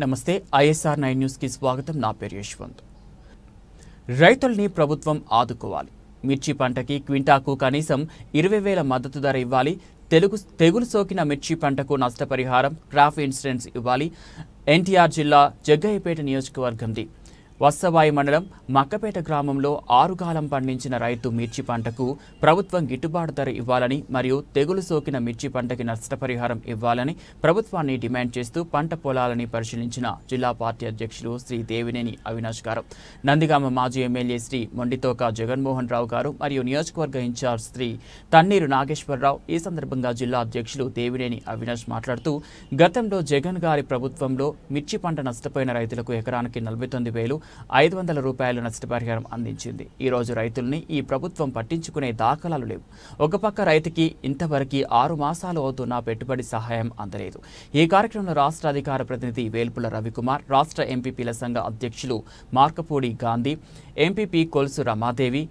నమస్తే ISR 9 news కి స్వాగతం. నా పేరు యశ్వంత్. రైతుల్ని ప్రభుత్వం ఆదుకోవాలి. మిర్చి పంటకి క్వింటాకు కనీసం 20,000 మద్దతు ధర ఇవ్వాలి. తెగులు సోకిన మిర్చి పంటకు నష్టపరిహారం, క్రాప్ ఇన్సూరెన్స్ ఇవ్వాలి. ఎన్టీఆర్ జిల్లా జగ్గయ్యపేట నియోజకవర్గంది వత్సవాయి మండలం మక్కపేట గ్రామంలో 6 కాలం పండించిన రైతు మిర్చి పంటకు ప్రభుత్వం గిట్టుబాటు ధర ఇవ్వాలని మరియు తెగులు సోకిన మిర్చి పంటకి నష్టపరిహారం ఇవ్వాలని ప్రభుత్వాన్ని డిమాండ్ చేస్తూ పంట పొలాలని పరిశీలించిన జిల్లా పార్టీ అధ్యక్షులు శ్రీ దేవినేని అవినాష్ గారు, నందిగామ మాజీ ఎమ్మెల్యే శ్రీ మొండితోక జగన్మోహన్ రావు గారు మరియు నియోజకవర్గ ఇన్ఛార్జ్ శ్రీ తన్నీరు నాగేశ్వరరావు. ఈ సందర్భంగా జిల్లా అధ్యక్షులు దేవినేని అవినాష్ మాట్లాడుతూ, గతంలో జగన్ గారి ప్రభుత్వంలో మిర్చి పంట నష్టపోయిన రైతులకు ఎకరానికి 49,500 రూపాయలు నష్టపరిహారం అందించింది. ఈ రోజు రైతుల్ని ఈ ప్రభుత్వం పట్టించుకునే దాఖలాలు లేవు. ఒక పక్క రైతుకి ఇంతవరకు 6 మాసాలు అవుతున్నా పెట్టుబడి సహాయం అందలేదు. ఈ కార్యక్రమంలో రాష్ట్ర అధికార ప్రతినిధి వేల్పుల రవికుమార్, రాష్ట్ర ఎంపీపీల సంఘ అధ్యక్షులు Markapudi Gandhi, MPP Kolusu Ramadevi,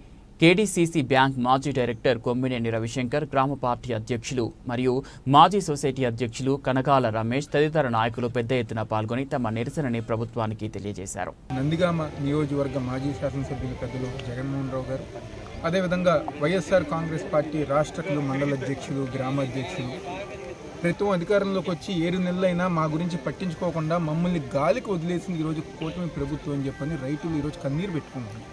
KDCC bank మాజీ డైరెక్టర్ కొమ్మినేని రవిశంకర్, గ్రామ పార్టీ అధ్యక్షులు మరియు మాజీ సొసైటీ అధ్యక్షులు కనకాల రమేష్ తదితర నాయకులు పెద్ద ఎత్తున పాల్గొని తమ నిరసనని ప్రభుత్వానికి తెలియజేశారు. నందిగామ నియోజకవర్గ మాజీ శాసనసభ్యులు పెద్దలు జగన్మోహన్ రావు గారు, అదేవిధంగా వైఎస్ఆర్ కాంగ్రెస్ పార్టీ రాష్ట్ర మండల అధ్యక్షులు, గ్రామ అధ్యక్షులు ప్రభుత్వం అధికారంలోకి వచ్చి 7 నెలలైనా మా గురించి పట్టించుకోకుండా మమ్మల్ని గాలికి వదిలేసింది ఈరోజు కూటమి ప్రభుత్వం అని చెప్పని రైతులు ఈరోజు కన్నీరు పెట్టుకుంటున్నారు.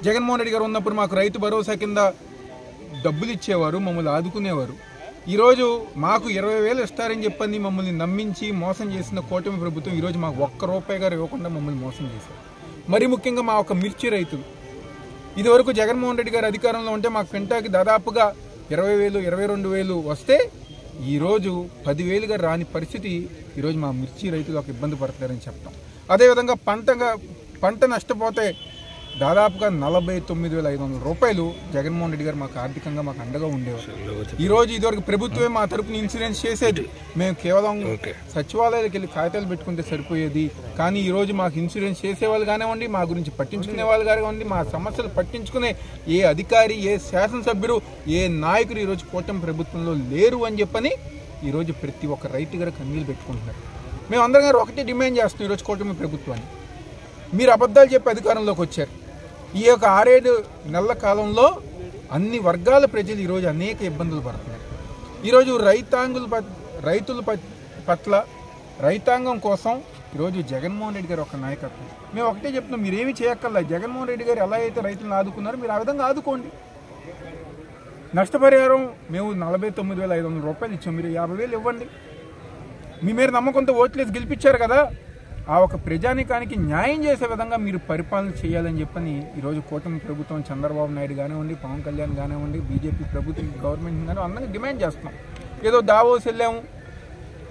జగన్మోహన్ రెడ్డి గారు ఉన్నప్పుడు మాకు రైతు భరోసా కింద డబ్బులు ఇచ్చేవారు, మమ్మల్ని ఆదుకునేవారు. ఈరోజు మాకు 20,000 ఇస్తారని చెప్పని మమ్మల్ని నమ్మించి మోసం చేసిన కూటమి ప్రభుత్వం ఈరోజు మాకు ₹1 గారు ఇవ్వకుండా మమ్మల్ని మోసం చేశారు. మరీ ముఖ్యంగా మా ఒక మిర్చి రైతులు, ఇదివరకు జగన్మోహన్ రెడ్డి గారు అధికారంలో ఉంటే మాకు క్వింటాకి దాదాపుగా 20,000, 22,000 వస్తే ఈరోజు 10,000గా రాని పరిస్థితి ఈరోజు మా మిర్చి రైతులు ఒక ఇబ్బంది పడతారని చెప్తాం. అదేవిధంగా పంట నష్టపోతే దాదాపుగా 49,500 రూపాయలు జగన్మోహన్ రెడ్డి గారు మాకు ఆర్థికంగా మాకు అండగా ఉండేవారు. ఈరోజు ఇదివరకు ప్రభుత్వమే మా తరపున ఇన్సూరెన్స్ చేసేది. మేము కేవలం సచివాలయాలకు వెళ్ళి కాగితాలు పెట్టుకుంటే సరిపోయేది. కానీ ఈరోజు మాకు ఇన్సూరెన్స్ చేసేవాళ్ళు కానివ్వండి, మా గురించి పట్టించుకునే వాళ్ళు కానివ్వండి, మా సమస్యలు పట్టించుకునే ఏ అధికారి, ఏ శాసనసభ్యుడు, ఏ నాయకుడు ఈరోజు కూటమి ప్రభుత్వంలో లేరు అని చెప్పని ఈరోజు ప్రతి ఒక్క రైతు గారు కన్నీళ్ళు పెట్టుకుంటున్నారు. మేము అందరం గారు ఒకటే డిమాండ్ చేస్తున్నాం ఈరోజు కూటమి ప్రభుత్వాన్ని. మీరు అబద్ధాలు చెప్పి అధికారంలోకి వచ్చారు. ఈ యొక్క 6-7 నెలల కాలంలో అన్ని వర్గాల ప్రజలు ఈరోజు అనేక ఇబ్బందులు పడుతున్నారు. ఈరోజు రైతుల పట్ల రైతాంగం కోసం ఈరోజు జగన్మోహన్ రెడ్డి గారు ఒక నాయకత్వం. మేము ఒకటే చెప్తున్నాం, మీరేమీ చేయక్కర్లా. జగన్మోహన్ రెడ్డి గారు ఎలా అయితే రైతులను ఆదుకున్నారో మీరు ఆ విధంగా ఆదుకోండి. నష్టపరిహారం మేము 49,500 రూపాయలు ఇచ్చాం, మీరు 50,000 ఇవ్వండి. మీ మీద నమ్మకంతో ఓట్లేసి గెలిపించారు కదా, ఆ ఒక ప్రజానికానికి న్యాయం చేసే విధంగా మీరు పరిపాలన చేయాలని చెప్పని ఈరోజు కూటమి ప్రభుత్వం చంద్రబాబు నాయుడు కానివ్వండి, పవన్ కళ్యాణ్ కానివ్వండి, బీజేపీ ప్రభుత్వం, గవర్నమెంట్ కానీ అందరికీ డిమాండ్ చేస్తున్నాం. ఏదో దావోస్ వెళ్ళాము,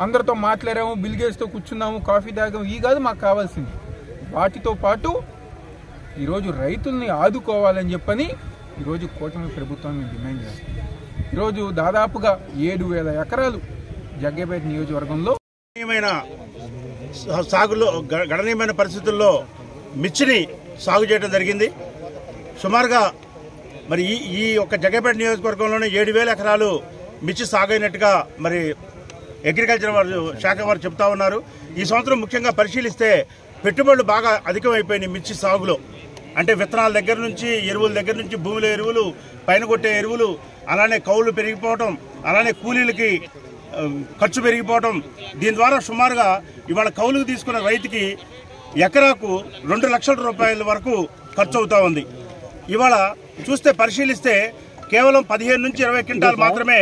అందరితో మాట్లాడాము, బిల్ గేట్స్తో కూర్చున్నాము, కాఫీ తాగాము, ఈ కాదు మాకు కావాల్సింది. వాటితో పాటు ఈరోజు రైతుల్ని ఆదుకోవాలని చెప్పని ఈరోజు కూటమి ప్రభుత్వాన్ని డిమాండ్ చేస్తున్నాం. ఈరోజు దాదాపుగా 7,000 ఎకరాలు జగ్గయ్యపేట నియోజకవర్గంలో సాగులో గణనీయమైన పరిస్థితుల్లో మిర్చిని సాగు చేయడం జరిగింది. సుమారుగా మరి ఈ యొక్క జగ్గయ్యపేట నియోజకవర్గంలోనే 7,000 ఎకరాలు మిర్చి సాగు అయినట్టుగా మరి అగ్రికల్చర్ శాఖ వారు చెప్తా ఉన్నారు. ఈ సంవత్సరం ముఖ్యంగా పరిశీలిస్తే పెట్టుబడులు బాగా అధికమైపోయినాయి మిర్చి సాగులో. అంటే విత్తనాల దగ్గర నుంచి, ఎరువుల దగ్గర నుంచి, భూమిలో ఎరువులు, పైన కొట్టే ఎరువులు, అలానే కౌలు పెరిగిపోవటం, అలానే కూలీలకి ఖర్చు పెరిగిపోవటం. దీని ద్వారా సుమారుగా ఇవాళ కౌలుకు తీసుకున్న రైతుకి ఎకరాకు 2 లక్షల రూపాయల వరకు ఖర్చు అవుతా ఉంది. ఇవాళ పరిశీలిస్తే కేవలం 15 నుంచి 20 క్వింటాలు మాత్రమే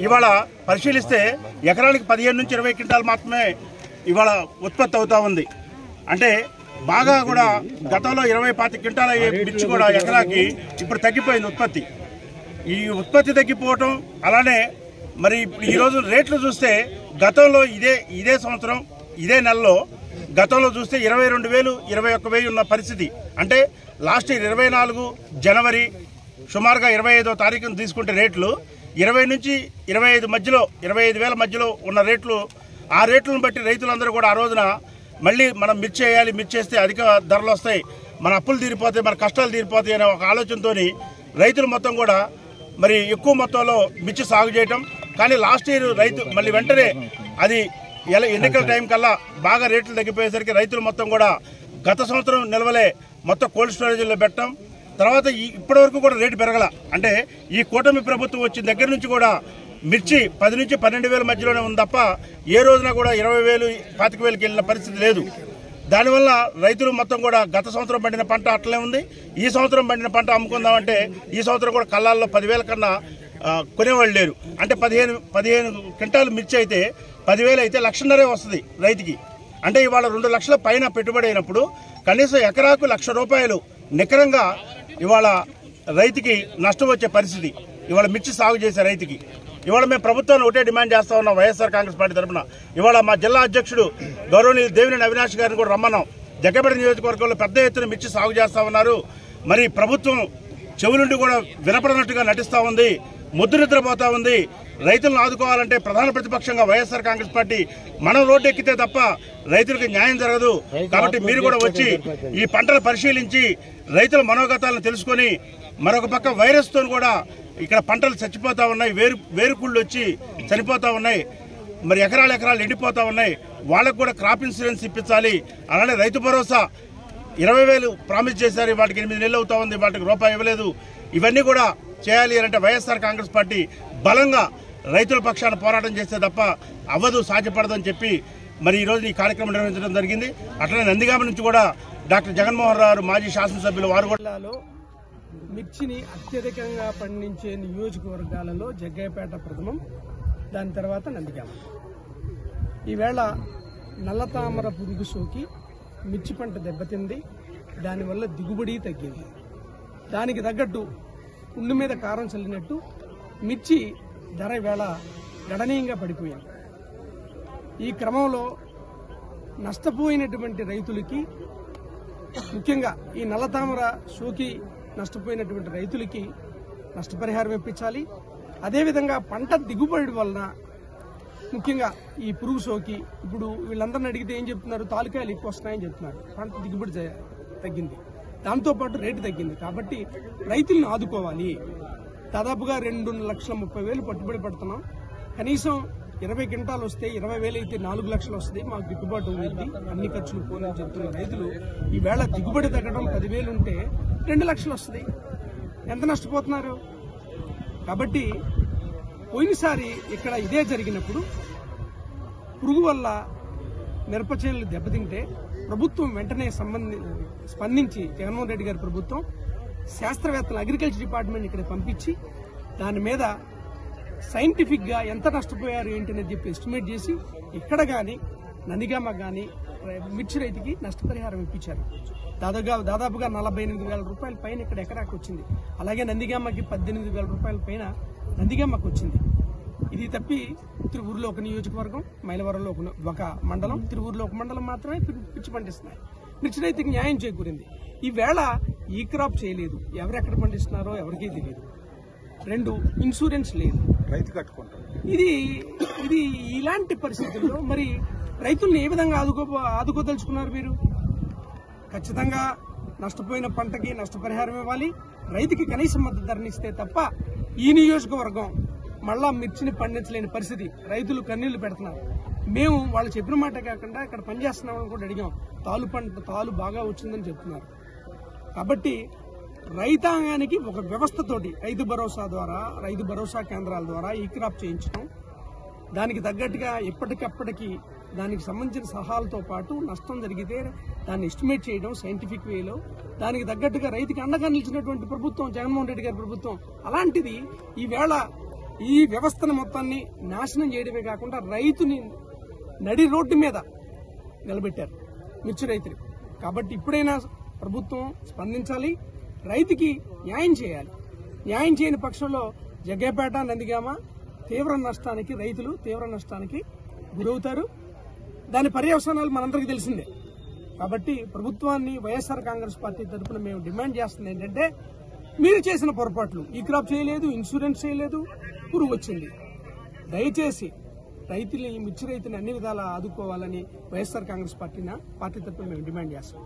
ఇవాళ పరిశీలిస్తే ఎకరానికి 15 నుంచి 20 క్వింటాలు మాత్రమే ఇవాళ ఉత్పత్తి అవుతా ఉంది. అంటే బాగా కూడా గతంలో 20-25 క్వింటాలు అయ్యే మిర్చి కూడా ఎకరాకి ఇప్పుడు తగ్గిపోయింది ఉత్పత్తి. ఈ ఉత్పత్తి తగ్గిపోవటం, అలానే మరి ఈరోజు రేట్లు చూస్తే గతంలో ఇదే సంవత్సరం ఇదే నెలలో గతంలో చూస్తే 22,000, 21,000 ఉన్న పరిస్థితి. అంటే లాస్ట్ ఇయర్ 24 జనవరి సుమారుగా 25వ తారీఖున తీసుకుంటే రేట్లు 20 నుంచి 25 మధ్యలో, 25,000 మధ్యలో ఉన్న రేట్లు. ఆ రేట్లను బట్టి రైతులందరూ కూడా ఆ రోజున మళ్ళీ మనం మిర్చి వేయాలి, మిర్చి వేస్తే అధిక ధరలు వస్తాయి, మన అప్పులు తీరిపోతాయి, మన కష్టాలు తీరిపోతాయి అనే ఒక ఆలోచనతో రైతులు మొత్తం కూడా మరి ఎక్కువ మొత్తంలో మిర్చి సాగు చేయటం, కానీ లాస్ట్ ఇయర్ రైతు మళ్ళీ వెంటనే అది ఎన్నికల టైం కల్లా బాగా రేట్లు తగ్గిపోయేసరికి రైతులు మొత్తం కూడా గత సంవత్సరం నిల్వలే మొత్తం కోల్డ్ స్టోరేజ్లో పెట్టడం, తర్వాత ఇప్పటి వరకు కూడా రేటు పెరగల. అంటే ఈ కూటమి ప్రభుత్వం వచ్చిన దగ్గర నుంచి కూడా మిర్చి 10 నుంచి 12,000 మధ్యలోనే ఉంది తప్ప ఏ రోజున కూడా 20,000, 25,000కి వెళ్ళిన పరిస్థితి లేదు. దానివల్ల రైతులు మొత్తం కూడా గత సంవత్సరం పండిన పంట అట్లే ఉంది. ఈ సంవత్సరం పండిన పంట అమ్ముకుందామంటే ఈ సంవత్సరం కూడా కళ్ళాల్లో 10,000 కన్నా కొనేవాళ్ళు లేరు. అంటే 15 క్వింటాలు మిర్చి అయితే 10,000 అయితే 1,50,000 వస్తుంది రైతుకి. అంటే ఇవాళ 2 లక్షల పైన పెట్టుబడి అయినప్పుడు కనీసం ఎకరాకు ₹1,00,000 నికరంగా ఇవాళ రైతుకి నష్టం వచ్చే పరిస్థితి ఇవాళ మిర్చి సాగు చేసే రైతుకి. ఇవాళ మేము ప్రభుత్వాన్ని ఒకటే డిమాండ్ చేస్తా ఉన్నాం వైఎస్ఆర్ కాంగ్రెస్ పార్టీ తరఫున. ఇవాళ మా జిల్లా అధ్యక్షుడు గౌరవనీయులు దేవినేని అవినాష్ గారిని కూడా రమ్మన్నాం. జగ్గపేట నియోజకవర్గంలో పెద్ద ఎత్తున మిర్చి సాగు చేస్తా ఉన్నారు. మరి ప్రభుత్వం చెవులుండి కూడా వినపడనట్టుగా నటిస్తూ ఉంది, ముద్దు నిద్రపోతా ఉంది. రైతులను ఆదుకోవాలంటే ప్రధాన ప్రతిపక్షంగా వైఎస్ఆర్ కాంగ్రెస్ పార్టీ మనం రోడ్డు ఎక్కితే తప్ప రైతులకు న్యాయం జరగదు. కాబట్టి మీరు కూడా వచ్చి ఈ పంటలు పరిశీలించి రైతుల మనోగతాలను తెలుసుకొని, మరొక పక్క వైరస్తో కూడా ఇక్కడ పంటలు చచ్చిపోతా ఉన్నాయి, వేరుకుళ్ళు వచ్చి చనిపోతా ఉన్నాయి, మరి ఎకరాలు ఎండిపోతా ఉన్నాయి. వాళ్ళకు కూడా క్రాప్ ఇన్సూరెన్స్ ఇప్పించాలి. అలానే రైతు భరోసా 20,000 ప్రామిస్ చేశారు, వాటికి 8 నెలలు అవుతా ఉంది, వాటికి రూపాయి ఇవ్వలేదు. ఇవన్నీ కూడా చేయాలి అంటే వైఎస్ఆర్ కాంగ్రెస్ పార్టీ బలంగా రైతుల పక్షాన పోరాటం చేస్తే తప్ప అవ్వదు, సాధ్యపడదని చెప్పి మరి ఈరోజు ఈ కార్యక్రమం నిర్వహించడం జరిగింది. అట్లనే నందిగామ నుంచి కూడా డాక్టర్ జగన్మోహన్ రావు మాజీ శాసనసభ్యులు వారు కూడా మిర్చిని అత్యధికంగా పండించే నియోజకవర్గాలలో జగ్గయ్యపేట ప్రథమం, దాని తర్వాత నందిగామ. ఈవేళ నల్లతామర పురుగు సోకి మిర్చి పంట దెబ్బతింది, దానివల్ల దిగుబడి తగ్గింది. దానికి తగ్గట్టు ఉండు మీద కారం చల్లినట్టు మిర్చి ధర ఈవేళ గణనీయంగా పడిపోయింది. ఈ క్రమంలో నష్టపోయినటువంటి రైతులకి, ముఖ్యంగా ఈ నల్లతామర సోకి నష్టపోయినటువంటి రైతులకి నష్టపరిహారం ఇప్పించాలి. అదేవిధంగా పంట దిగుబడి వలన ముఖ్యంగా ఈ పురుగు సోకి ఇప్పుడు వీళ్ళందరిని అడిగితే ఏం చెప్తున్నారు, తాలూకాయలు ఎక్కువ వస్తున్నాయని చెప్తున్నారు. పంట దిగుబడి తగ్గింది, దాంతోపాటు రేటు తగ్గింది. కాబట్టి రైతులను ఆదుకోవాలి. దాదాపుగా 2,30,000 పట్టుబడి పడుతున్నాం. కనీసం 20 క్వింటాలు వస్తే 20,000 అయితే 4 లక్షలు వస్తుంది, మాకు గిట్టుబాటు ఉంది. అన్ని ఖర్చులు పోని చెప్తున్న రైతులు ఈవేళ దిగుబడి తగ్గడం 10,000 ఉంటే 2 లక్షలు వస్తుంది. ఎంత నష్టపోతున్నారు? కాబట్టి పోయినసారి ఇక్కడ ఇదే జరిగినప్పుడు పురుగు వల్ల మిరప చేనులు దెబ్బతింటే ప్రభుత్వం వెంటనే స్పందించి జగన్మోహన్ రెడ్డి గారి ప్రభుత్వం శాస్త్రవేత్తలు అగ్రికల్చర్ డిపార్ట్మెంట్ ఇక్కడ పంపించి దాని మీద సైంటిఫిక్ గా ఎంత నష్టపోయారు ఏంటని చెప్పి ఎస్టిమేట్ చేసి ఇక్కడ గాని నందిగామ గాని మిర్చి రైతుకి నష్టపరిహారం ఇప్పించారు. దాదాపుగా 48,000 రూపాయల పైన ఇక్కడ ఎకరాకు వచ్చింది. అలాగే నందిగామకి 18,000 రూపాయల పైన నందిగామకు వచ్చింది. ఇది తప్పి తిరువూరులో ఒక నియోజకవర్గం, మైలవరంలో ఒక మండలం, తిరువూరులో ఒక మండలం మాత్రమే మిర్చి పండిస్తున్నాయి. మిర్చి రైతుకి న్యాయం చేకూరింది. ఈవేళ ఈ క్రాప్ చేయలేదు, ఎవరెక్కడ పండిస్తున్నారో ఎవరికీ తెలియదు. 2 ఇన్సూరెన్స్ లేదు, రైతు కట్టుకుంటారు. ఇది ఇలాంటి పరిస్థితుల్లో మరి రైతుల్ని ఏ విధంగా ఆదుకోదలుచుకున్నారు మీరు? ఖచ్చితంగా నష్టపోయిన పంటకి నష్టపరిహారం ఇవ్వాలి, రైతుకి కనీస మద్దతు ధరనిస్తే తప్ప ఈ నియోజకవర్గం మళ్ళా మిర్చిని పండించలేని పరిస్థితి. రైతులు కన్నీళ్లు పెడుతున్నారు. మేము వాళ్ళు చెప్పిన మాట కాకుండా ఇక్కడ పనిచేస్తున్నామని కూడా అడిగాం. తాలు బాగా వచ్చిందని చెప్తున్నారు. కాబట్టి రైతాంగానికి ఒక వ్యవస్థతోటి రైతు భరోసా కేంద్రాల ద్వారా ఈ క్రాప్ చేయించడం, దానికి తగ్గట్టుగా ఎప్పటికప్పటికి దానికి సంబంధించిన సలహాలతో పాటు నష్టం జరిగితే దాన్ని ఎస్టిమేట్ చేయడం సైంటిఫిక్ వేలో, దానికి తగ్గట్టుగా రైతుకి అండగా నిలిచినటువంటి ప్రభుత్వం జగన్మోహన్ రెడ్డి గారి ప్రభుత్వం. అలాంటిది ఈవేళ ఈ వ్యవస్థను మొత్తాన్ని నాశనం చేయడమే కాకుండా రైతుని నడి రోడ్డు మీద నిలబెట్టారు మిర్చి రైతులు. కాబట్టి ఇప్పుడైనా ప్రభుత్వం స్పందించాలి, రైతుకి న్యాయం చేయాలి. న్యాయం చేయని పక్షంలో జగ్గయ్యపేట, నందిగామ రైతులు తీవ్ర నష్టానికి గురవుతారు. దాని పర్యవసానాలు మనందరికీ తెలిసిందే. కాబట్టి ప్రభుత్వాన్ని వైఎస్ఆర్ కాంగ్రెస్ పార్టీ తరఫున మేము డిమాండ్ చేస్తుంది ఏంటంటే, మీరు చేసిన పొరపాట్లు, ఈ క్రాప్ చేయలేదు, ఇన్సూరెన్స్ చేయలేదు, పురుగు వచ్చింది. దయచేసి మిర్చి రైతుని అన్ని విధాలా ఆదుకోవాలని వైఎస్ఆర్ కాంగ్రెస్ పార్టీ తరఫున మేము డిమాండ్ చేస్తాం.